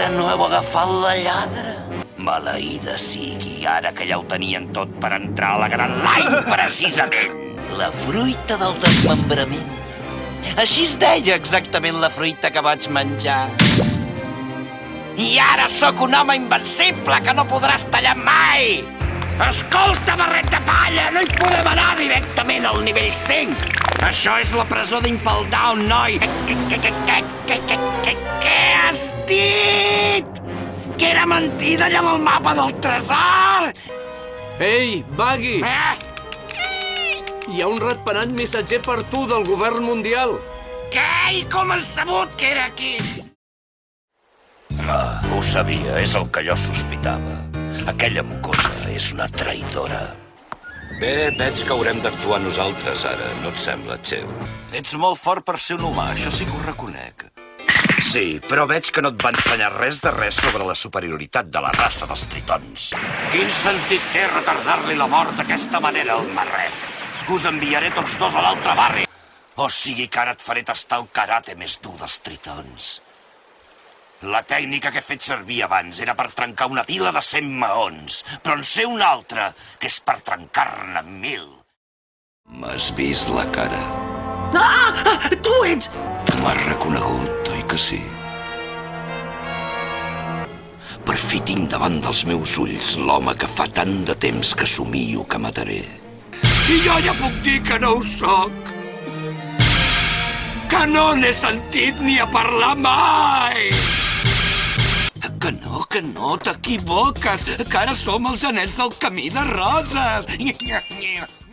encara no heu agafat la lladra? Maleïda sigui, ara que ja ho tenien tot per entrar a la Gran Line, precisament. La fruita del desmembrament. Així es deia exactament la fruita que vaig menjar. I ara sóc un home invencible que no podràs tallar mai! Escolta, barret de palla, no hi podem anar directament al nivell 5. Això és la presó d'Impel Down, noi. Què has dit? Que era mentida allà del mapa del tresor? Ei, Buggy! Hi ha un ratpenat missatger per tu del govern mundial. Què? I com han sabut que era aquí? Ho sabia, és el que jo sospitava. Aquella mocosa és una traïdora. Bé, veig que haurem d'actuar nosaltres ara, no et sembla, Xeu? Ets molt fort per ser un humà, això sí que ho reconec. Sí, però veig que no et va ensenyar res de res sobre la superioritat de la raça dels tritons. Quin sentit té retardar-li la mort d'aquesta manera al marret? Us enviaré tots dos a l'altre barri. O sigui que ara et faré tastar el karate més dur dels tritons. La tècnica que he fet servir abans era per trencar una pila de 100 maons, però en sé una altra, que és per trencar-ne 1000. M'has vist la cara. Tu ets... M'has reconegut, oi que sí? Per fi tinc davant dels meus ulls l'home que fa tant de temps que somio que mataré. I jo ja puc dir que no ho sóc. Que no n'he sentit ni a parlar mai. Que no, t'equivoques. Que ara som els anells del camí de roses.